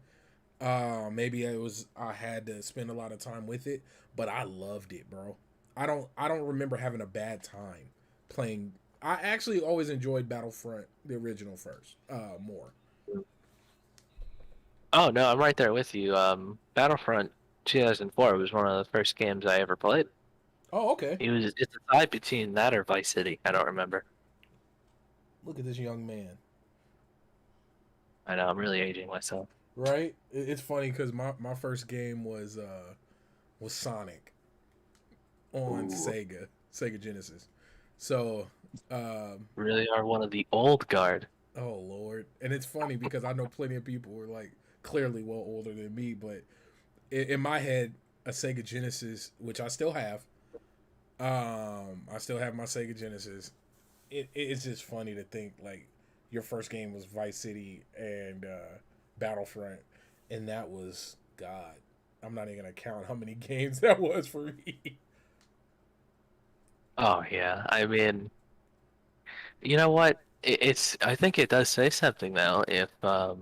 Maybe it was I had to spend a lot of time with it, but I loved it, bro. I don't remember having a bad time playing. I actually always enjoyed Battlefront, the original first, more. Oh no, I'm right there with you. Battlefront 2004 was one of the first games I ever played. Oh, okay. It's a tie between that or Vice City. I don't remember. Look at this young man. I know I'm really aging myself. Right? It's funny because my first game was Sonic on Ooh, Sega Genesis. So, really are one of the old guard. oh Lord, and it's funny because I know plenty of people who are like clearly well older than me, but in my head, a Sega Genesis, which I still have my Sega Genesis. It's just funny to think like your first game was Vice City and Battlefront, and that was God. I'm not even gonna count how many games that was for me. Oh yeah, I mean, you know what? I think it does say something though. If I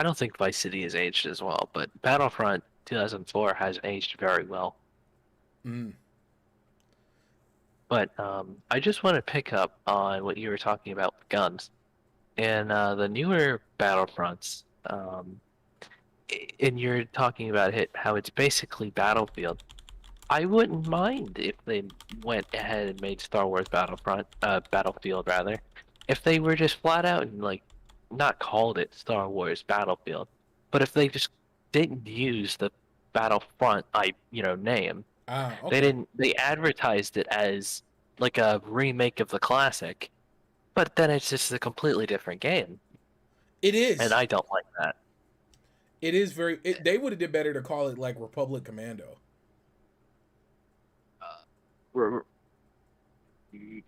don't think Vice City has aged as well, but Battlefront 2004 has aged very well. Mm. But I just want to pick up on what you were talking about with guns and the newer Battlefronts. And you're talking about how it's basically Battlefield. I wouldn't mind if they went ahead and made Star Wars Battlefield rather, if they were just flat out and like not called it Star Wars Battlefield, but if they just didn't use the Battlefront name. Ah, They okay. didn't. They advertised it as like a remake of the classic, but then it's just a completely different game, It and is. I don't like that. It is very. They would have did better to call it like Republic Commando. R-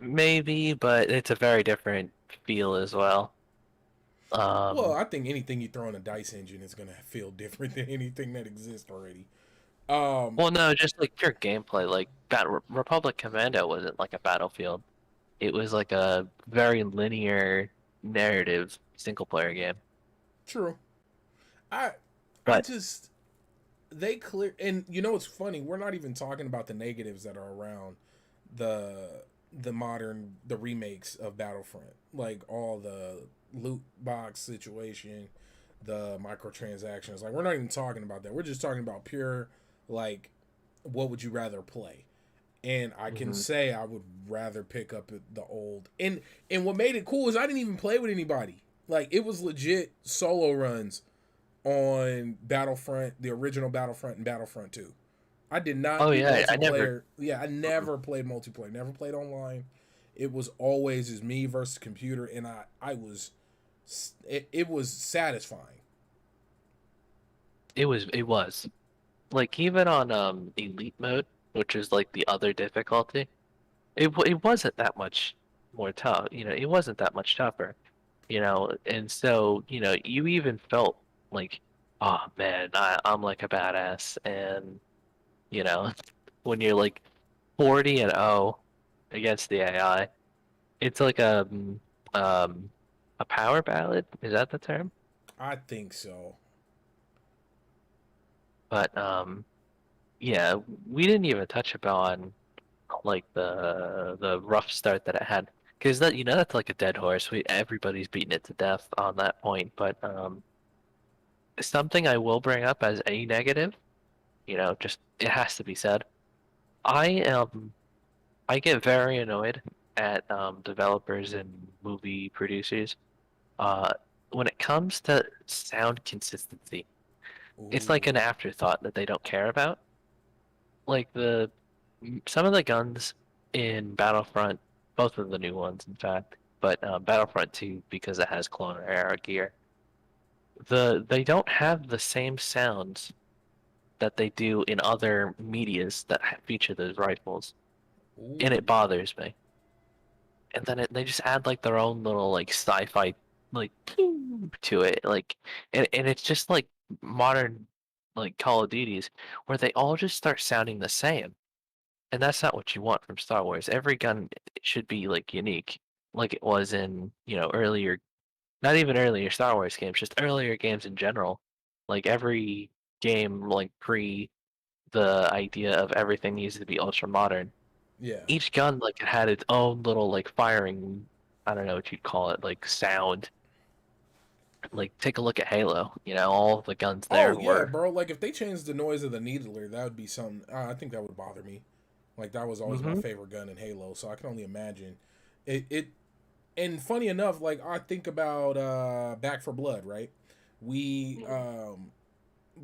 Maybe, but it's a very different feel as well. Well, Um, I think anything you throw in a dice engine is gonna feel different than anything that exists already. well, no, just like pure gameplay. Like Republic Commando wasn't like a Battlefield. It was like a very linear narrative single player game. True. I I But just they clear and you know it's funny. We're not even talking about the negatives that are around the the remakes of Battlefront, like all the loot box situation, the microtransactions. Like we're not even talking about that. We're just talking about pure like what would you rather play? And I can Hmm. say I would rather pick up the old. And what made it cool is I didn't even play with anybody. Like it was legit solo runs on Battlefront, the original Battlefront and Battlefront 2. I did not Oh do yeah, I never. multiplayer. Yeah, I never played multiplayer. Never played online. It was always just me versus computer, and I was it was satisfying. It was like even on elite mode, which is like the other difficulty. It wasn't that much more tough. It wasn't that much tougher. And so you even felt like, oh man, I'm like a badass, and you know when you're like 40-0 against the AI, it's like um a power ballad. Is that the term? I think so. But yeah, we didn't even touch upon like the rough start that it had, because that's like a dead horse. Everybody's beaten it to death on that point. But something I will bring up as a negative, just it has to be said. I get very annoyed at developers and movie producers uh when it comes to sound consistency. It's like an Ooh, afterthought that they don't care about. Like some of the guns in Battlefront, both of the new ones, in fact, but Battlefront 2 because it has clone era gear. They don't have the same sounds that they do in other medias that feature those rifles, and ooh, it bothers me. And then they just add like their own little like sci-fi like to it, like, and it's just like modern like Call of Duties where they all just start sounding the same. And that's not what you want from Star Wars. Every gun should be like unique, like it was in, earlier, not even earlier Star Wars games, just earlier games in general. Like every game, like pre the idea of everything needs to be ultra modern. yeah. Each gun like it had its own little like firing, I don't know what you'd call it, like sound. Like take a look at Halo, all the guns Oh there yeah, were. bro. Like if they changed the noise of the needler, that would be something. I think that would bother me. Like that was always my Hmm. favorite gun in Halo, so I can only imagine. It and funny enough, like I think about Back for Blood, right? We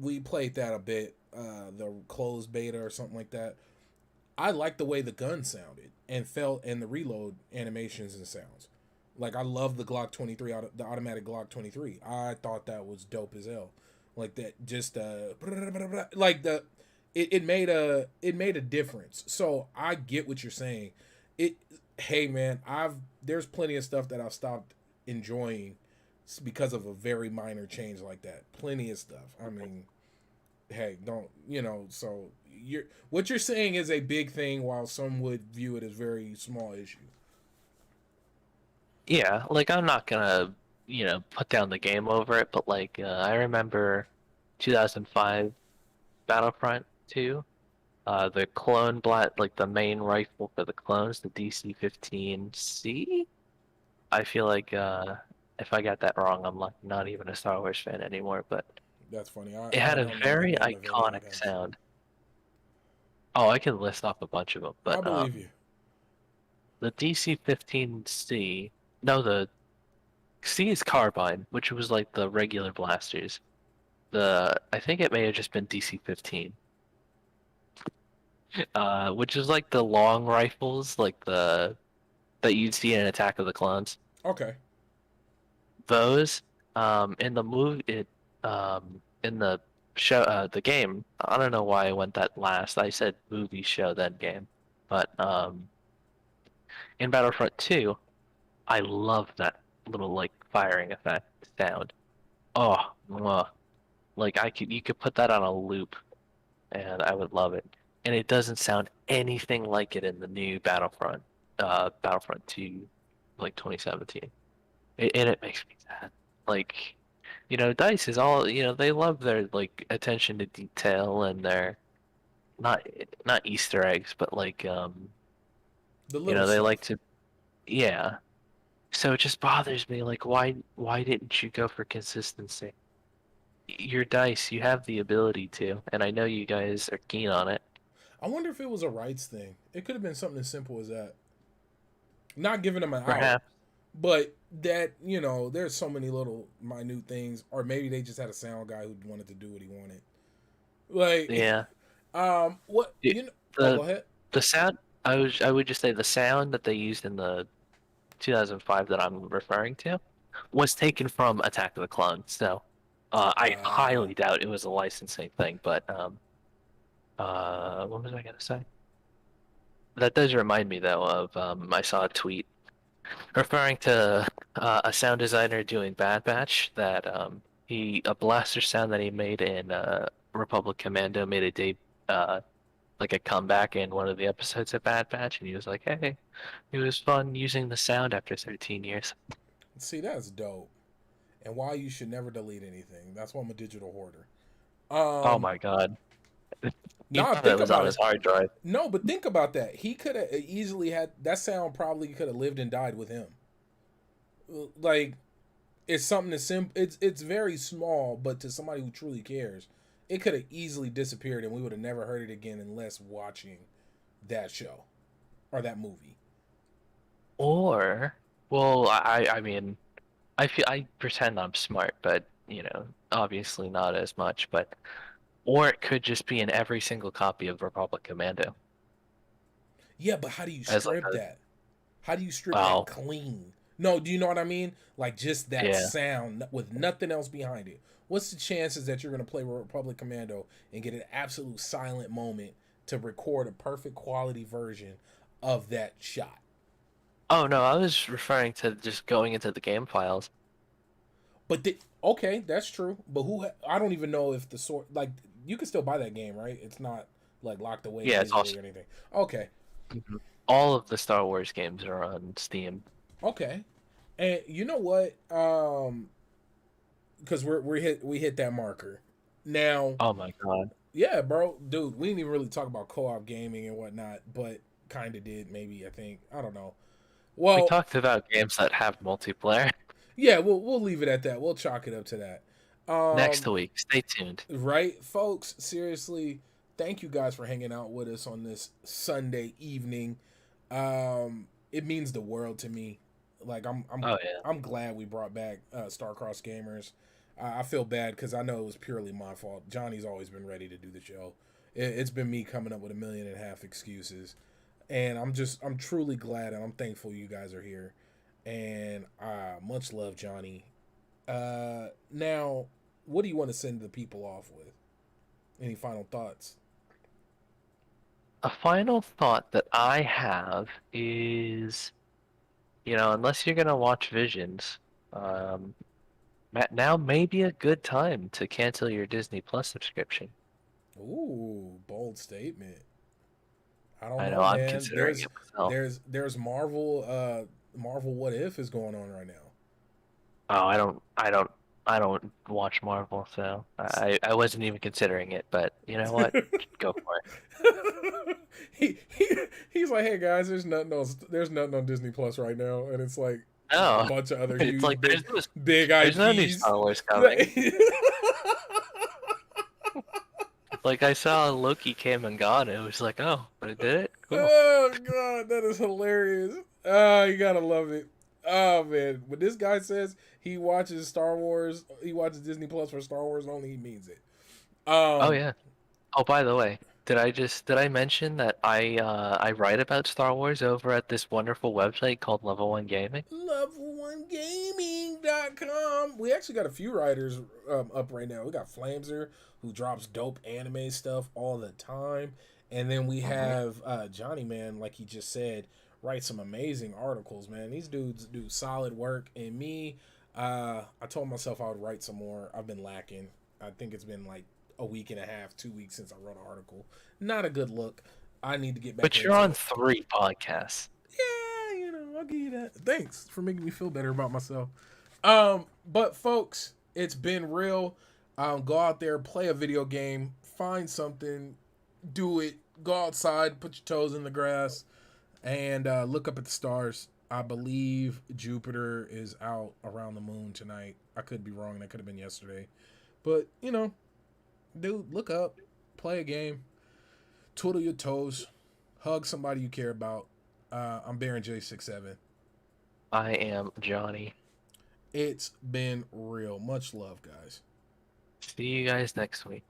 we played that a bit, the closed beta or something like that. I liked the way the gun sounded and felt, and the reload animations and sounds. Like I love the Glock 23, the automatic Glock 23. I thought that was dope as hell. Like that, just like it made a difference. So I get what you're saying. It Hey man, I've there's plenty of stuff that I've stopped enjoying because of a very minor change like that. Plenty of stuff. I mean, hey, don't so you're what you're saying is a big thing, while some would view it as very small issue. Yeah, like I'm not gonna, put down the game over it, but like I remember 2005 Battlefront 2, the clone blat like the main rifle for the clones, the DC-15C. I feel like if I got that wrong, I'm like not even a Star Wars fan anymore, but That's funny. it I had a don't know the very name of any of the iconic guns. sound. Oh, I can list off a bunch of them, I but believe you. the DC-15C, no, the C is carbine, which was like the regular blasters. I think it may have just been DC-15, which is like the long rifles, like the that you'd see in Attack of the Clones. Okay. Those, in the movie, in the show, the game. I don't know why I went that last. I said movie, show, then game, but in Battlefront 2, I love that little like firing effect sound. Oh, mwah. Like you could put that on a loop and I would love it. And it doesn't sound anything like it in the new Battlefront 2, like 2017. And it makes me sad. Like, DICE is all, they love their like attention to detail and their not not Easter eggs, but like The You little know, they like stuff. to, yeah. So it just bothers me. Like, why didn't you go for consistency? Your dice, you have the ability to, and I know you guys are keen on it. I wonder if it was a rights thing. It could have been something as simple as that. Not giving them an out, Perhaps, but that, there's so many little minute things, or maybe they just had a sound guy who wanted to do what he wanted. Like, yeah. what It, Oh, go the ahead. the sound, I would just say the sound that they used in the 2005 that I'm referring to was taken from Attack of the Clones. So, I Uh, highly doubt it was a licensing thing. But what was I gonna say? That does remind me though of I saw a tweet referring to a sound designer doing Bad Batch that a blaster sound that he made in Republic Commando made a day like a comeback in one of the episodes of Bad Batch, and he was like, "Hey, it was fun using the sound after 13 years." See, that's dope. And why you should never delete anything. That's why I'm a digital hoarder. Oh Um, my God, he nah, thought that think was on about his it. hard drive. No, but think about that. He could have easily had that sound. Probably could have lived and died with him. Like, it's something that's simple. It's very small, but to somebody who truly cares, it could have easily disappeared, and we would have never heard it again unless watching that show or that movie. Or, well, I mean, I pretend I'm smart, but obviously not as much. But or it could just be in every single copy of Republic Commando Yeah, but how do you as like strip a that? How do you strip that wow, clean? No, do you know what I mean? Like just that yeah. sound with nothing else behind it. What's the chances that you're going to play Republic Commando and get an absolute silent moment to record a perfect quality version of that shot? Oh no, I was referring to just going into the game files. But okay, that's true. But I don't even know if the sort like you can still buy that game, right? It's not like locked away Yeah, it's digitally awesome. or anything. Okay, Mhm. All of the Star Wars games are on Steam. okay. And you know what? Because we hit that marker. Now, Oh my God. yeah, bro, dude, we didn't even really talk about co-op gaming and whatnot, but kind of did maybe. I think I don't know. We Well, talked about games that have multiplayer yeah, we'll leave it at that. We'll chalk it up to that. next Um, week. Stay tuned. right, folks. Seriously, thank you guys for hanging out with us on this Sunday evening. It means the world to me. Like Oh yeah. I'm glad we brought back StarCrossed Gamers. I feel bad because I know it was purely my fault. Johnny's always been ready to do the show. It's been me coming up with 1.5 million excuses, and I'm truly glad and I'm thankful you guys are here. And much love, Johnny. Now, what do you want to send the people off with? Any final thoughts? A final thought that I have is, unless you're gonna watch Visions, um, now may be a good time to cancel your Disney Plus subscription. Ooh, bold statement. I don't I know know, I'm man. considering it myself. There's Marvel What If is going on right now. Oh, I don't watch Marvel, so I wasn't even considering it. But you know what? Go for it. He's like, hey guys, there's nothing on Disney Plus right now, and it's like a No, bunch of other it's huge like big there's no new IPs. Star Wars coming. Like I saw Loki came and gone. And it was like, oh, but it did it. Cool. Oh god, that is hilarious. Oh, you gotta love it. Oh man, when this guy says he watches Star Wars, he watches Disney Plus for Star Wars only, he means it. Oh Um, yeah. Oh, by the way, did I mention that I write about Star Wars over at this wonderful website called Level One Gaming? level1gaming.com. We actually got a few writers up right now. We got Flamser who drops dope anime stuff all the time. And then we Hmm. have Johnny Man, like he just said, write some amazing articles, man. These dudes do solid work. And me, I told myself I would write some more. I've been lacking. I think it's been like a week and a half, 2 weeks since I wrote an article. Not a good look. I need to get back But you're into on it. 3 podcasts. Yeah, I'll give you that. Thanks for making me feel better about myself. But folks, it's been real. Go out there, play a video game, find something, do it, go outside, put your toes in the grass. And look up at the stars. I believe Jupiter is out around the moon tonight. I could be wrong. That could have been yesterday. But, dude, look up, play a game, twiddle your toes, hug somebody you care about. I'm Baron J67. I am Johnny. It's been real. Much love, guys. See you guys next week.